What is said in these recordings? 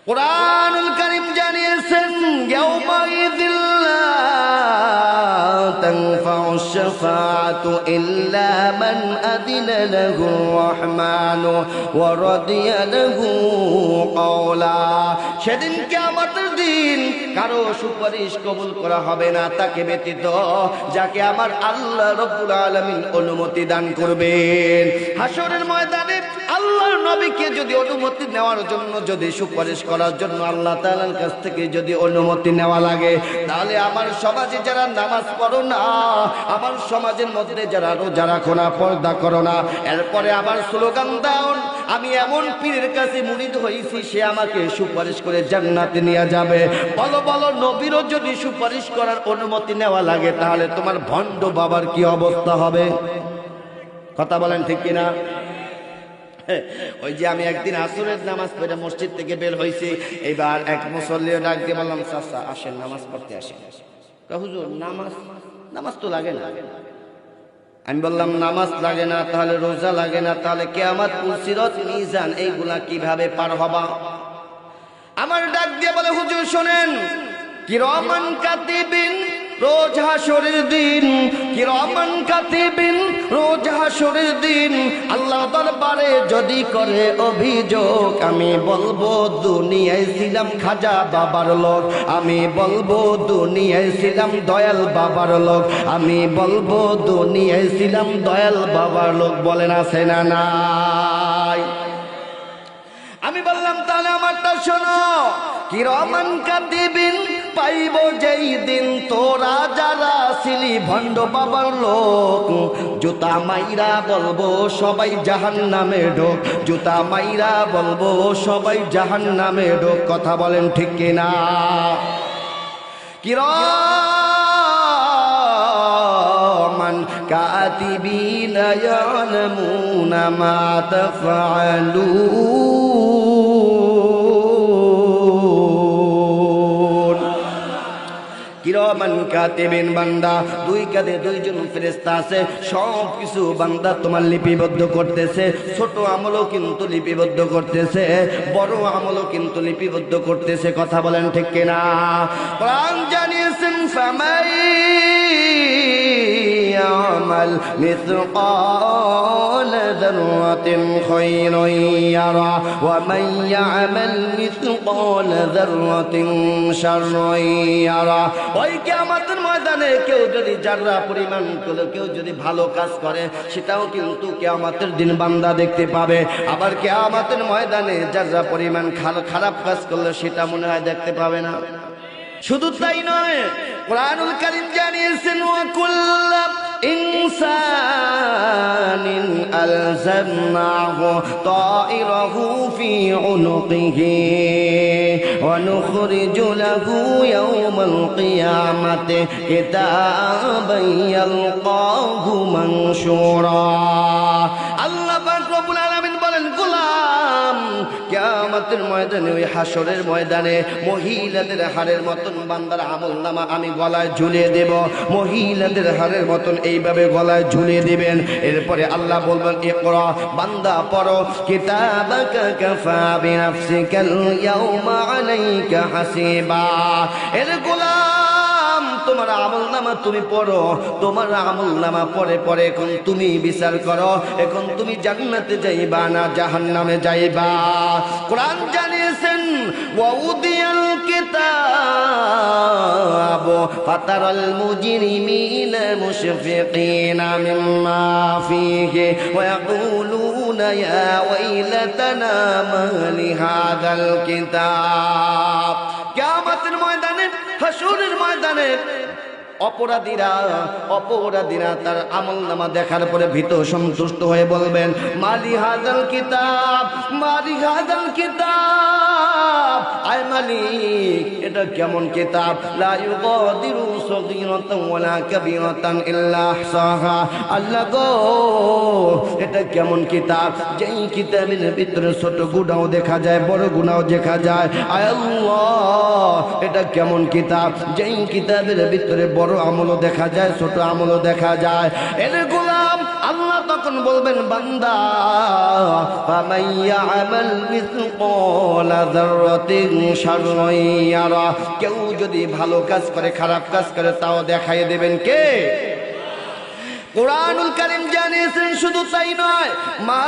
কুরআনুল কারীম জানিয়েছেন ইয়াউমাইযিল লা তানফাউশ শাফাআতু ইল্লা মান আযিনা লাহুর রাহমানু ওয়া রাদিয়া লাহু কওলা। সেদিন কিয়ামতের দিন কারো সুপারিশ কবুল করা হবে না তাকে ব্যতীত যাকে আমার আল্লাহ রাব্বুল আলামিন অনুমতি দান করবেন। হাসরের ময়দানে আল্লাহর নবীকে যদি অনুমতি নেওয়ার জন্য যদি সুপারিশ করার জন্য আল্লাহ তাআলার কাছ থেকে যদি অনুমতি নেওয়া লাগে, তাহলে আমার সমাজে যারা নামাজ পড়ো না, আমার সমাজের মধ্যে যারা রোজা রাখো না, পর্দা করো না, এরপরে আবার স্লোগান দাও আমি এমন পীরের কাছে মুরিদ হয়েছি সে আমাকে সুপারিশ করে জান্নাতে নিয়ে যাবে, বলো বলো নবীরও যদি সুপারিশ করার অনুমতি নেওয়া লাগে তাহলে তোমার ভণ্ড বাবার কি অবস্থা হবে? কথা বলেন ঠিক কিনা? ওই যে আমি একদিন আসরের নামাজ পড়ে মসজিদ থেকে বের হয়েছি, এবার এক মুসল্লি ডাক দিয়ে বললাম চাচা আসেন নামাজ পড়তে আসেন। হুজুর নামাজ তো লাগে না। আমি বললাম নামাজ লাগে না, তাহলে রোজা লাগে না, তাহলে কিয়ামত সিরাত মিজান এইগুলা কিভাবে পার হবা? আমার ডাক দিয়ে বলে হুজুর শোনেন, কিরামান কাতিবিন রোজ হাসরের দিন, কিরামান কাতিবিন রোজ হাসরের দিন আল্লাহ দরবারে যদি করে অভিযোগ, আমি বলবো দুনিয়ায় ছিলাম খাজা বাবার লোক, আমি বলবো দুনিয়ায় ছিলাম দয়াল বাবার লোক, আমি বলবো দুনিয়ায় ছিলাম দয়াল বাবার লোক। বলেন আছে না নাই? আমি বললাম তাহলে আমারটা শোনো, কিরামান কাতিবিন পাইব যেই দিন তোরা যারা ছিলি ভণ্ড বাবার লোক, জুতা মাইরা বলবো সবাই জাহান্নামে ঢোক, জুতা মাইরা বলবো সবাই জাহান্নামে ঢোক। কথা বলেন ঠিক কিনা? কিরামান কাতিবিনা ইয়ালামুনা মা তাফআলুন। কিরামান কাতিবিন বান্দা, দুই কাঁধে দুইজন ফেরেশতা আছে, সব কিছু বান্দা তোমার লিপিবদ্ধ করতেছে। ছোট আমলও কিন্তু লিপিবদ্ধ করতেছে, বড় আমলও কিন্তু লিপিবদ্ধ করতেছে। কথা বলেন ঠিক কিনা? কোরআন জানিয়েছেন ফামাই ইয়ামাল মিসকাল যাররাতিন খায়রান ইয়ারা ওয়া মান ইয়ামাল মিসকাল যাররাতিন শাররান ইয়ারা। ওই কিয়ামতের ময়দানে কেউ যদি যারা পরিমাণ কেউ যদি ভালো কাজ করে সেটাও কিন্তু কিয়ামতের দিন বান্দা দেখতে পাবে, আবার কিয়ামতের ময়দানে যারা পরিমাণ খারাপ কাজ করলে সেটা মনে হয় দেখতে পাবে না। শুধু তাই নয়, কুরআনুল কারীম জানিয়েছেন ওয়া কুল্লু ইনসানিন আলজামনাহু তাইরাহু ফি উনুকিহি ওয়া নুখরিজু লাহু ইয়াওমাল কিয়ামাতি কিতাবান ইয়ালকাহু মানশুরা। আল্লাহ পাক রব্বুল আলামিন বলেন, গোলাম কিয়ামতের ময়দানে, ওই হাসরের ময়দানে মহিলাদের হাড়ের মতন বান্দার আমলনামা আমি গলায় ঝুলিয়ে দেব, মহিলাদের হাড়ের মতন এইভাবে গলায় ঝুলিয়ে দিবেন। এরপরে আল্লাহ বলবেন ইকরা, বান্দা পড়ো, কিতাবাকা কাফা বিনাফসিকাল ইয়াওমা আলাইকা হাসিবা। এর গোলাম তোমার আমলনামা তুমি পড়ো, তোমার আমলনামা পড়ে পড়ে এখন তুমি বিচার করো, এখন তুমি জান্নাতে যাইবা না জাহান্নামে যাইবা। কোরআন জানিয়েছেন ওয়াউদিয়াল কিতাব ফাতারাল মুজরিমিনা মুশফিকিনা মিম্মা ফীহি ওয়া ইয়াকুলুনা ইয়া ওয়াইলাতানা মা লিহাযাল কিতাব। কিয়ামতের ময়দানে, হাসরের ময়দানে অপরাধীরা তার আমলনামা দেখার পরে ভীত সন্তুষ্ট হয়ে বলবেন মালি হাযাল কিতাব, মালি হাযাল কিতাব, আয় মালিক এটা কেমন কিতাব, লা ইউগাদিরু সগীরাতান ওয়ালা কাবীরাতান ইল্লা আহসাহা। আল্লাহ গো এটা কেমন কিতাব, যেই কিতাবের ভিতরে ছোট গুনাহ দেখা যায়, বড় গুনাহ দেখা যায়। আয় আল্লাহ এটা কেমন কিতাব, যেই কিতাবের ভিতরে বড় আমলও দেখা যায়, ছোট আমলও দেখা যায়। এর গোলাম আল্লাহ তখন তখন বলবেন বান্দা ফামান ইয়ামাল মিসকালা যাররাতিন শাররান ইয়ারা, কেউ যদি ভালো কাজ করে খারাপ কাজ করে তাও দেখাই দেবেন কে? কুরআনুল কারীম জানিয়েছেন শুধু তাই নয়, মা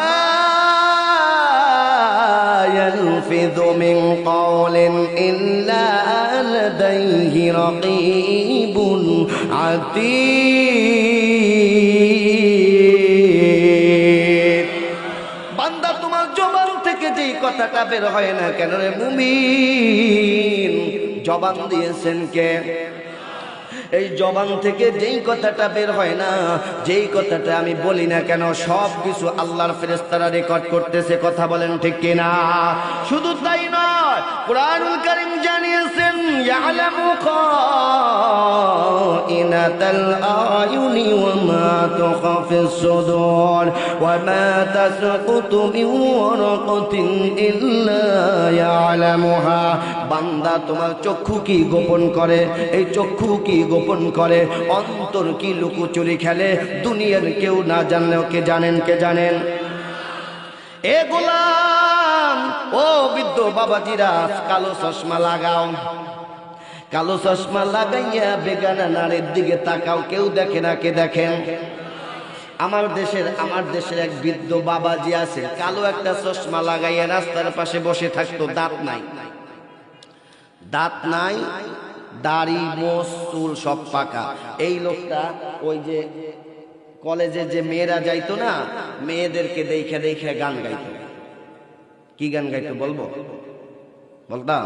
ইয়ালফিযু মিন কাওলিন ইল্লা লাদাইহি রাকীবুন আতীদ। বান্দা তোমার জবান থেকে যেই কথাটা বের হয় না কেন রে মুমিন, জবান দিয়েছেন কে? এই জবান থেকে যেই কথাটা বের হয় না, যেই কথাটা আমি বলি না কেন, সব কিছু আল্লাহর ফেরেশতারা রেকর্ড করতেছে। কথা বলেন ঠিক কিনা? শুধু তাই নয়, কুরআনুল কারীম জানিয়েছেন ইয়ালামু খাইনাতাল আয়ুনি ওয়া মা তুখাফিস সুদুর ওয়া মা তাসকুতু মিন ওয়ারাকাতিন ইল্লা ইয়ালামুহা। বান্দা তোমার চক্ষু কি গোপন করে, এই চক্ষু কি গোপন করে, অন্তর কি লুকোচুরি খেলে, দুনিয়ার কেউ না জানলেও কে জানেন? কে জানেন? এ গোলাম, ও বৃদ্ধ বাবাজিরা, কালো চশমা লাগাও, কালো চশমা লাগাইয়া বেগানা নারীর দিকে তাকাও, কেউ দেখে না? কে দেখেন? আমার দেশের এক বৃদ্ধ বাবাজি আছে, কালো একটা চশমা লাগাইয়া রাস্তার পাশে বসে থাকতো, দাঁত নাই, দাঁত নাই, দাড়ি মোছ চুল সব পাকা। এই লোকটা ওই যে কলেজে যে মেয়েরা যাইতো না, মেয়েদেরকে দেখে দেখে গান গাইতো। কি গান গাইতো বলবো? বলতাম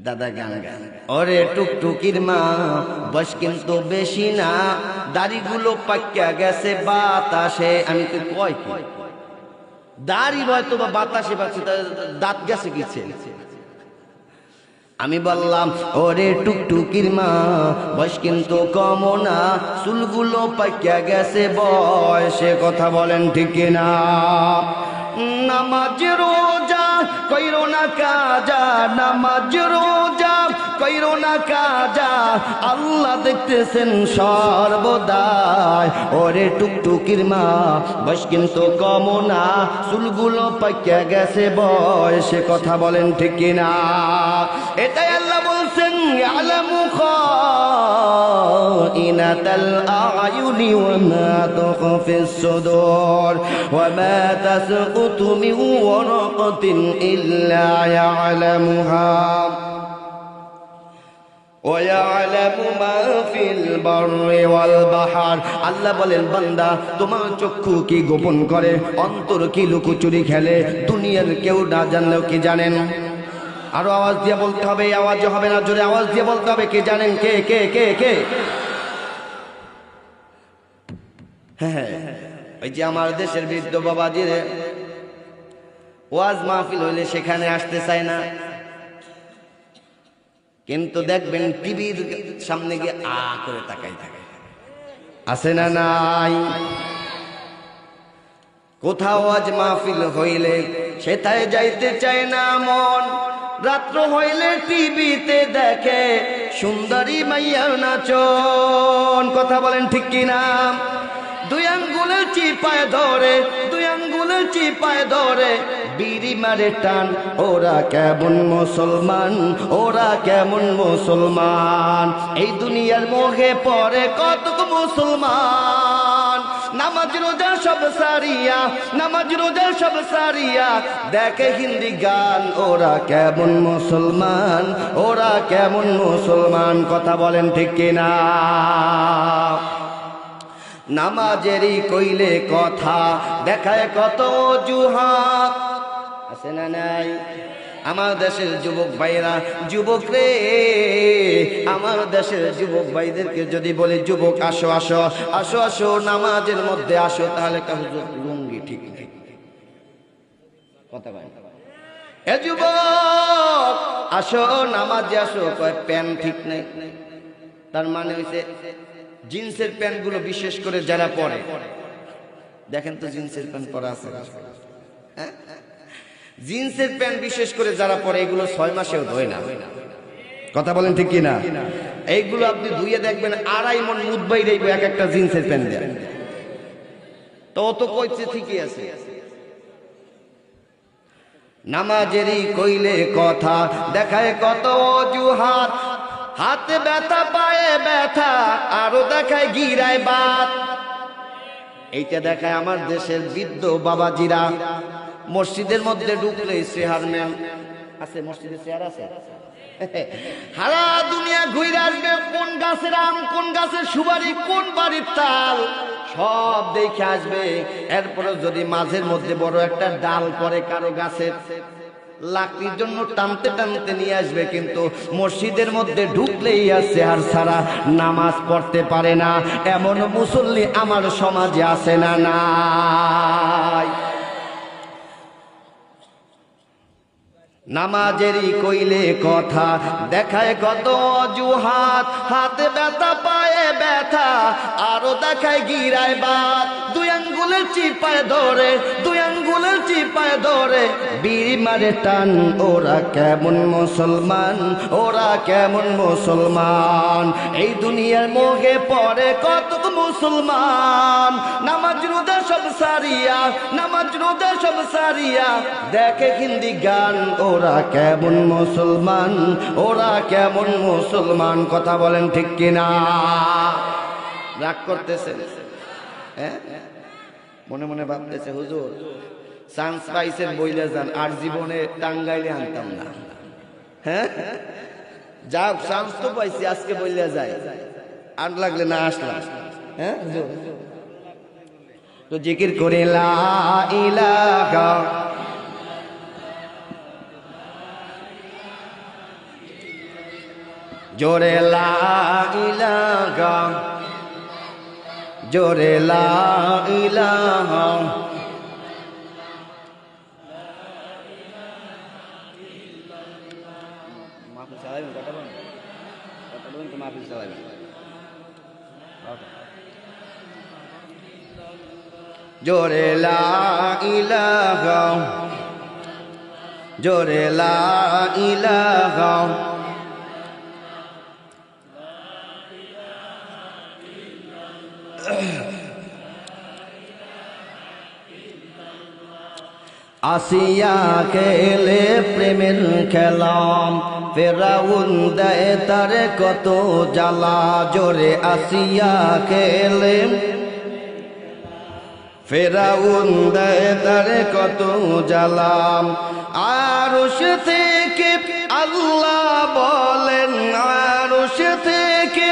দাদা গান গান, ওরে টুকটুকির মা বয়স কিন্তু বেশি না, দাড়িগুলো পাক্কা গেছে বাতাসে। আমি তো কয় কি দাড়ি হয়তো বা বাতাসে পাচ্ছি, দাঁত গেছে কিছে? আমি বললাম ওরে টুকটুকির মা বয়স কিন্তু কম না, চুলগুলো পাইকা গেছে বয়সে। কথা বলেন ঠিক না? নামাজ রোজা কইরো না কাজা, নামাজ রোজা কইরো না কাজা, আল্লাহ দেখতেছেন সর্বদাই। ওরে টুকটুকির মা বয়স কিন্তু কম না, চুলগুলো পাইকা গেছে বয়সে। কথা বলেন ঠিক না? এটাই আল্লাহ বলছেন ইয়ালামু খাইনাতাল আয়ুনি ওয়া মা তুখাফিস সুদুর ওয়া মা তাসকুতু মিন ওয়ারাকাতিন ইল্লা ইয়ালামুহা ওয়া ইয়ালামু মা ফিল বাররি ওয়াল বাহর। আল্লাহ বলেন বান্দা তোমার চক্ষু কি গোপন করে, অন্তর কি লুকোচুরি খেলে, দুনিয়ার কেউ না জানলেও কি জানেন? আরো আওয়াজ দিয়ে বলতে হবে, আওয়াজ হবে না, জোরে আওয়াজ দিয়ে বলতে হবে। কে জানেন? কে কে কে কে? হ্যাঁ, ওই যে আমার দেশের বৃদ্ধ বাবাজির ওয়াজ মাহফিল হইলে সেখানে আসতে চায় না, কিন্তু দেখবেন টিভির সামনে গিয়ে আ করে তাকাই থাকে। আছে না নাই? কোথাও আজ মাহফিল হইলে সেটাই যাইতে চায় না মন, রাত্র হইলে টিভিতে দেখে সুন্দরী মাইয়ার নাচন। কথা বলেন ঠিক কিনা? দুই আঙ্গুলের চিপায় ধরে, দুই আঙ্গুলের চিপায় ধরে বিড়ি মারে টান। ওরা কেমন মুসলমান, ওরা কেমন মুসলমান, এই দুনিয়ার মোহে পড়ে কতক মুসলমান। নামাজ রোজা সব সারিয়া, নামাজ রোজা সব সারিয়া দেখে হিন্দি গান। ওরা কেমন মুসলমান, ওরা কেমন মুসলমান। কথা বলেন ঠিক কিনা? নামাজেরই কইলে কথা দেখায় কত অজুহাত। আছে না নাই? আমার দেশের যুবক ভাইরা, যুবক রে, আমার দেশের যুবক ভাইদেরকে যদি বলি যুবক আসো আসো আসো আসো নামাজের মধ্যে আসো, তাহলে হুজুর লুঙ্গি ঠিক নেই। কথা বলেন, এ যুবক আসো নামাজে আসো, কয় প্যান্ট ঠিক নেই। তার মানে হইছে জিন্সের প্যান্ট গুলো বিশেষ করে যারা পরে, দেখেন তো জিন্সের প্যান্ট পরা আছে, জিন্সের প্যান্ট বিশেষ করে যারা পরে এগুলো 6 মাসেও ধোয় না। কথা বলেন ঠিক কিনা? এইগুলো আপনি ধুয়ে দেখবেন 2.5 মণ মুদ বাইরে এক একটা জিন্সের প্যান্ট দেয়। তো ও তো কইছে ঠিকই আছে। নামাজেরই কইলে কথা দেখায় কত অজুহাত, হাতে ব্যথা পায়ে ব্যথা আরো দেখায় গিরায় বাত। এইটা দেখায় আমার দেশের বৃদ্ধ বাবাজিরা। মসজিদের মধ্যে ঢুকলে চেয়ারম্যান আছে, মসজিদে চেয়ার আছে, সারা দুনিয়া ঘুরে আসবে কোন গাছের আম, কোন গাছের সুপারি, কোন বাড়ির তাল, সব দেখে আসবে। এরপরে যদি মাঝের মধ্যে বড় একটা ডাল পড়ে কারো গাছের, লাকড়ির জন্য টানতে টানতে নিয়ে আসবে, কিন্তু মসজিদের মধ্যে ঢুকলেই আছে আর সারা নামাজ পড়তে পারে না। এমন মুসল্লি আমার সমাজে আছে না নাই? নামাজেরই কইলে কথা দেখায় কত অজুহাত, হাতে ব্যথা পায়ে ব্যথা আরো দেখায় গিরায় বাত। দুই আঙ্গুলের চিপায় ধরে, দুই আঙ্গুলের চিপায় ধরে বিড়ি মারে টান। ওরা কেমন মুসলমান, ওরা কেমন মুসলমান? এই দুনিয়ার মোহে পড়ে কত মুসলমান, নামাজ রোজা সব সারিয়া, নামাজ রোজা সব সারিয়া দেখে হিন্দি গান। ওরা কেমন মুসলমান, ওরা কেমন মুসলমান? কথা বলেন ঠিক কিনা? রাগ করতেছে, হ্যাঁ? মনে মনে ভাবতেছে হুজুর চান্স পাইছেন বইলে যান, আর জীবনে টাঙ্গাইলে আনতাম না। হ্যাঁ, যাক চান্স তো পাইছি, আজকে বইলে যায়, আর লাগলে না আসলাম। হ্যাঁ, তো জিকির করে লা ইলাহা, জোরে লা ইলাহা, জোরে লা ইলাহা। জোরে লা ইলাহা, জোরে লা ইলাহা। আসিয়া খেলে প্রেমের খেলাম, ফেরাউন দেয় তারে কত জ্বালা। জোরে আসিয়া খেলে ফেরাউন দেয় তারে কত জ্বালাম। আরশ থেকে আল্লাহ বলেন, আরশ থেকে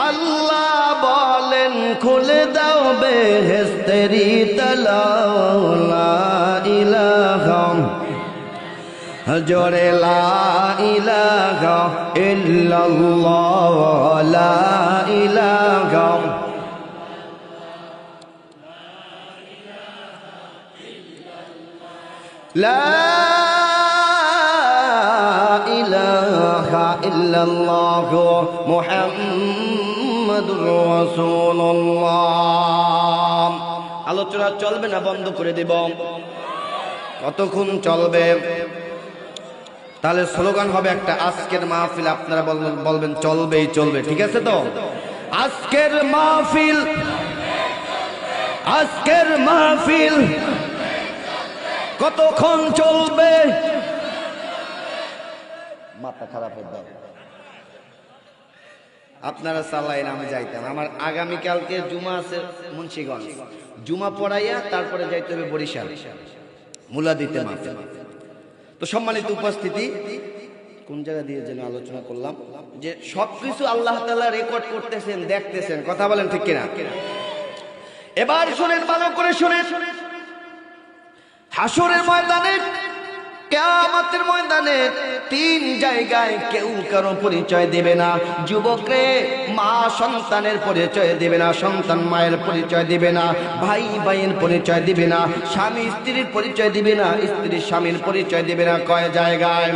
আল্লাহ বলেন, খুলে দাও বেহেশতেরি তালা। লা ইলাহা, জোরে লা ইলাহা ইল্লাল্লাহ, লা ইলাহা। লা ইলাহা ইল্লাল্লাহ মুহাম্মাদুর রাসূলুল্লাহ। আলোচনা চলবে না বন্ধ করে দেব? কতক্ষণ চলবে? তাহলে স্লোগান হবে একটা, আজকের মাহফিল আপনারা বলবেন চলবেই চলবে, ঠিক আছে তো? আজকের মাহফিল, আজকের মাহফিল কতক্ষণ চলবে? মাথা খারাপ হয়ে যাবে। আপনারা চালাইন, আমি যাইতাম। আমার আগামীকালকে জুমা আছে মুন্সিগঞ্জ, জুমা পড়াইয়া তারপরে যাইতে হবে বরিশাল মুলা দিতে মাঠে। তো সম্মানিত উপস্থিতি, কোন জায়গা দিয়ে যেন আলোচনা করলাম যে সবকিছু আল্লাহ তাআলা রেকর্ড করতেছেন, দেখতেছেন। কথা বলেন ঠিক কিনা? এবার শুনেন, ভালো করে শুনেন। হাসরের ময়দানে, কিয়ামতের ময়দানে তিন জায়গায় কেউ কারো পরিচয় দেবে না। যুবকরে মা সন্তানের পরিচয় দেবে না, সন্তান মায়ের পরিচয় দিবে না, ভাই ভাইয়ের পরিচয় দিবে না, স্বামী স্ত্রীর পরিচয় দিবে না, স্ত্রী স্বামীর পরিচয় দিবে না। কয় জায়গায়?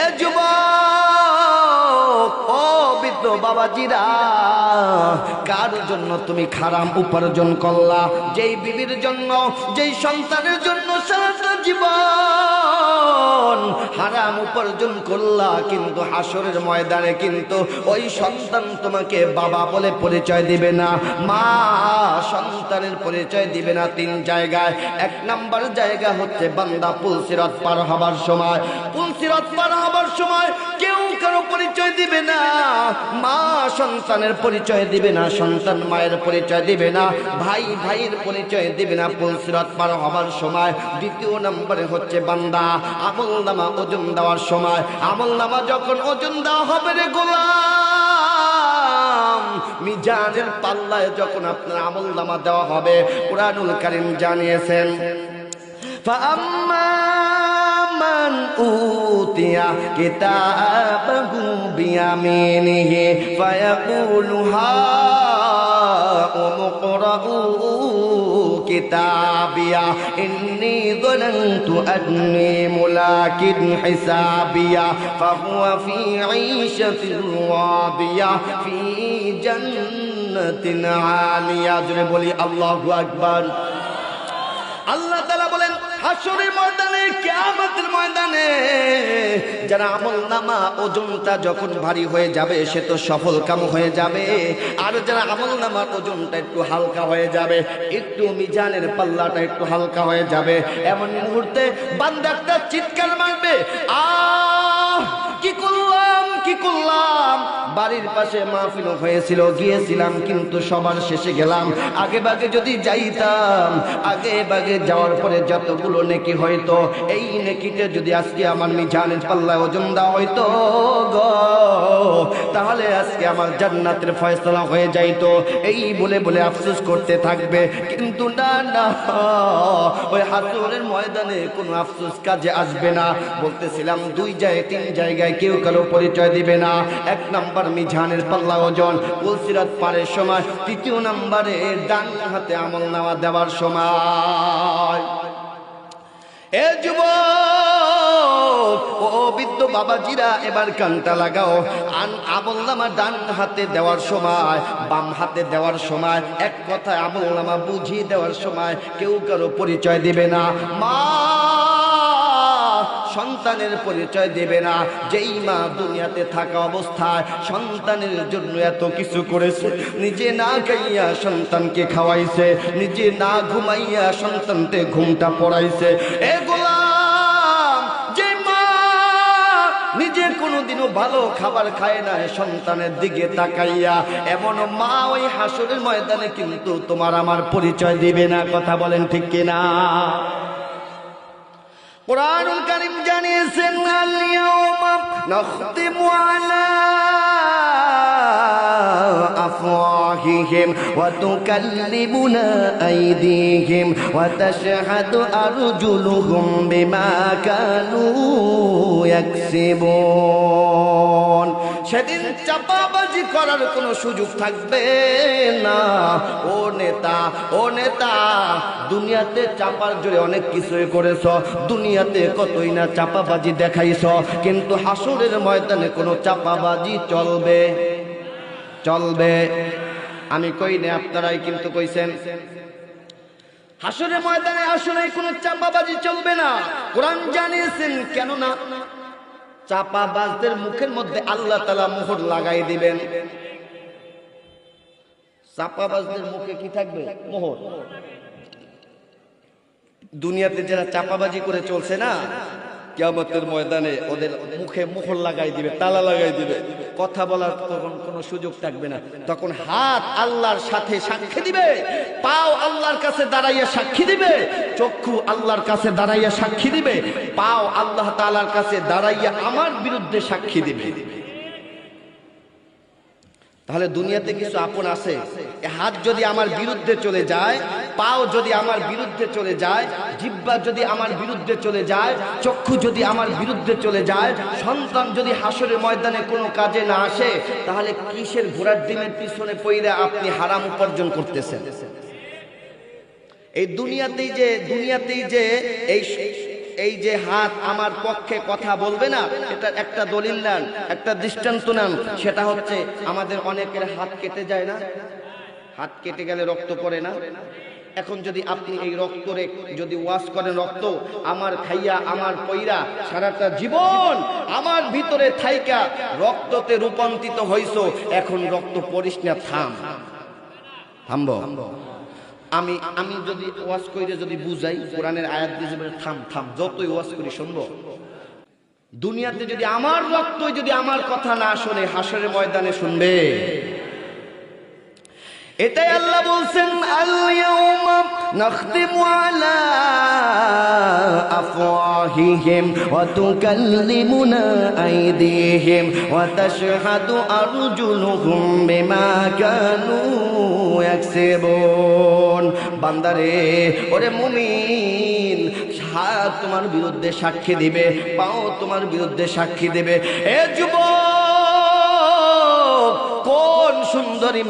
এ যুবক, ও বৃদ্ধ বাবাজিরা, কার জন্য তুমি হারাম উপার্জন করলা? যেই বিবির জন্য, যেই সন্তানের জন্য সারাটা জীবন হারাম উপার্জন করলা, কিন্তু হাসরের ময়দানে কিন্তু ওই সন্তান তোমাকে বাবা বলে পরিচয় দিবে না, মা সন্তানের পরিচয় দিবে না। 3 জায়গায়। 1 নাম্বার জায়গা হচ্ছে বান্দা পুলসিরাত পার হবার সময়। পুলসিরাত পার হবার সময় কেউ কারো পরিচয় দিবে না, মা সন্তানের পরিচয় দিবে না, সন্তান মায়ের পরিচয় দিবে না, ভাই ভাইয়ের পরিচয় দিবে না পুলসিরাত পার হবার সময়। 2 নম্বরে হচ্ছে বান্দা আমলনামা ওজন দেওয়ার সময়। আমলনামা যখন ওজন দেওয়া হবে রে গোলাম, মিজানের পাল্লায় যখন আপনার আমলনামা দেওয়া হবে, কুরআনুল কারীম জানিয়েছেন فأما من أوتي كتابه بيمينه فيقول هاؤم اقرءوا كتابيه إني ظننت أني ملاق حسابيه فهو في عيشة راضية في جنة عالية। জোরে বলি আল্লাহু আকবার। আল্লাহ তাআলা বলেন হাসরের ময়দানে, কিয়ামতের ময়দানে যারা আমলনামা ওজনটা যখন ভারী হয়ে যাবে সে তো সফল কাম হয়ে যাবে, আর যারা আমলনামার ওজনটা একটু হালকা হয়ে যাবে, একটু মিজানের পাল্লাটা একটু হালকা হয়ে যাবে, এমন মুহূর্তে বান্দা একটা চিৎকার মারবে, আহ কি করলাম কি করলাম। বাড়ির পাশে মাহফিল হয়েছিল, গিয়েছিলাম, কিন্তু সবার শেষে গেলাম। আগে ভাগে যদি যাইতাম, আগে ভাগে যাওয়ার পরে যতগুলো নেকি হয়তো, এই নেকিতে যদি আজকে আমার মিজানের পাল্লায় ওজন দেওয়া হয়তো গো, তাহলে আজকে আমার জান্নাতের ফয়সালা হয়ে যাইতো। এই বলে বলে আফসোস করতে থাকবে, কিন্তু না না, ওই হাসরের ময়দানে কোনো আফসোস কাজে আসবে না। বলতেছিলাম 2 জায়গায় 3 জায়গায় কেউ কারো পরিচয় দিবে না। 1 নাম্বার মিজানের পাল্লা ওজন পুলসিরাত পারের সময়। 3 নম্বরে ডান হাতে আমলনামা দেওয়ার সময়। এ যুবক, ও বৃদ্ধ বাবাজিরা, এবার কানটা লাগাও। আমলনামা ডান হাতে দেওয়ার সময়, বাম হাতে দেওয়ার সময়, এক কথায় আমলনামা বুঝিয়ে দেওয়ার সময় কেউ কারো পরিচয় দিবে না। মা সন্তানের পরিচয় দেবে না। যেই মা দুনিয়াতে থাকা অবস্থায় সন্তানের জন্য এত কিছু করেছে, নিজে না খাইয়া সন্তানকে খাওয়াইছে, নিজে না ঘুমাইয়া সন্তানকে ঘুমটা পড়াইছে। এ গোলাম, যে মা নিজে কোনোদিনও ভালো খাবার খায় না, সন্তানের দিকে তাকাইয়া, এমন মা ওই হাসরের ময়দানে কিন্তু তোমার আমার পরিচয় দিবে না। কথা বলেন ঠিক কিনা? কুরআনুল কারীম জানিয়েছেন আল ইয়াউমা নাখতিমু আলা আফওয়াহিহিম ওয়া তুকাল্লিমুনা আইদিহিম ওয়া তাশহাদু আরজুলুহুম বিমা কানু ইয়াকসিবুন। সেদিন চাপাবাজি করার কোনো সুযোগ থাকবে না। ও নেতা, ও নেতা, দুনিয়াতে চাপার জোরে অনেক কিছুই করেছ, দুনিয়াতে কতই না চাপাবাজি দেখাইছ, কিন্তু হাসরের ময়দানে কোনো চাপাবাজি চলবে? চলবে? আমি কই না, আপনারাই কিন্তু কইছেন। হাসরের ময়দানে আসলে কোনো চাপাবাজি চলবে না। কোরআন জানিয়েছেন, কেননা চাপাবাজদের মুখের মধ্যে আল্লাহ তাআলা মোহর লাগাই দিবেন। চাপাবাজদের মুখে কি থাকবে? মোহর। দুনিয়াতে যারা চাপাবাজি করে চলছে না, কিয়ামতের ময়দানে ওদের মুখে মোহর লাগাই দিবে, তালা লাগাই দিবে, কথা বলার তখন কোনো সুযোগ থাকবে না। তখন হাত আল্লাহর সাথে সাক্ষী দিবে, পাও আল্লাহর কাছে দাঁড়াইয়া সাক্ষী দিবে, চক্ষু আল্লাহর কাছে দাঁড়াইয়া সাক্ষী দিবে, পাও আল্লাহ তাআলার কাছে দাঁড়াইয়া আমার বিরুদ্ধে সাক্ষী দিবে। তাহলে দুনিয়াতে কিছু আপন আছে। হাত যদি আমার বিরুদ্ধে চলে যায়, পাও যদি আমার বিরুদ্ধে চলে যায়, জিহ্বা যদি আমার বিরুদ্ধে চলে যায়, চক্ষু যদি আমার বিরুদ্ধে চলে যায়, সন্তান যদি হাসরের ময়দানে কোনো কাজে না আসে, তাহলে কিসের ঘোড়ার ডিমের পিছনে পইরা আপনি হারাম উপার্জন করতেছেন? এই দুনিয়াতেই যে এই যে হাত আমার পক্ষে কথা বলবে না, এটা একটা দলিল নেন, একটা দৃষ্টান্ত নেন। সেটা হচ্ছে আমাদের অনেকের হাত কেটে যায় না? হাত কেটে গেলে রক্ত পড়ে না? এখন যদি আপনি এই রক্তরে যদি ওয়াশ করেন, রক্ত আমার খাইয়া আমার পয়রা সারাটা জীবন আমার ভিতরে থাইকা রক্ততে রূপান্তরিত হইছো, এখন রক্ত পড়িস না, থামবো। আমি যদি ওয়াজ কইরে যদি বুঝাই, কোরআনের আয়াত দিয়ে বলে থাম, যতই ওয়াজ করি শুনবো। দুনিয়াতে যদি আমার রক্ত যদি আমার কথা না শুনে, হাসরের ময়দানে শুনবে? এটাই আল্লাহ বলছেন, আল ইয়াউমা নাখতিমু আলা আফওয়াহিহিম ওয়া তুকাল্লিমুনা আইদিহিম ওয়া তাশহাদু আরজুলুহুম বিমা কানু ইয়াকসিবুন। বান্দারে, ওরে মুমিন, হাত তোমার বিরুদ্ধে সাক্ষী দিবে, পাও তোমার বিরুদ্ধে সাক্ষী দেবে। এ যুবক, কোন সুন্দরী